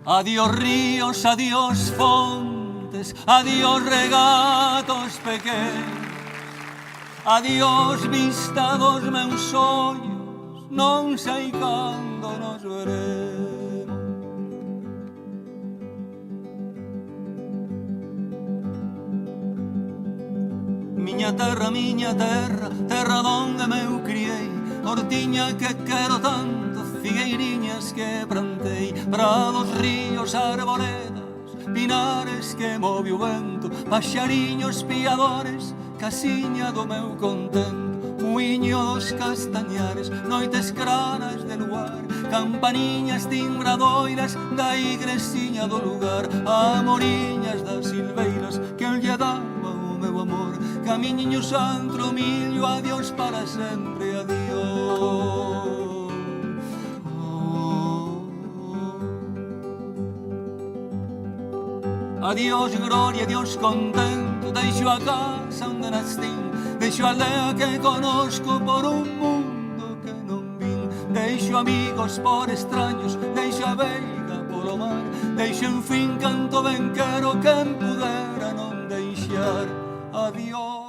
Adiós ríos, adiós fontes, adiós regatos pequenos, adiós vista dos meus ollos, non sei cando nos veremos. Miña terra, terra donde me eu criei, hortiña que quero tanto, figueiriñas que plantei, prados, ríos, arboledas, pinares que move o vento, paxariños piadores, casiña do meu contento, muiño dos castañares, noites claras de luar, campaniñas timbradoiras da igresiña do lugar, amoriñas das silveiras que eu lle daba o meu amor, camiño santo, millo, adiós para sempre, adiós. Adiós gloria, adiós contento, deixo a casa onde nastín, deixo a aldea que conozco por un mundo que non vin, deixo amigos por extraños, deixo a veiga polo mar, deixo en fin canto ben quero, quen pudera non deixar. Adiós.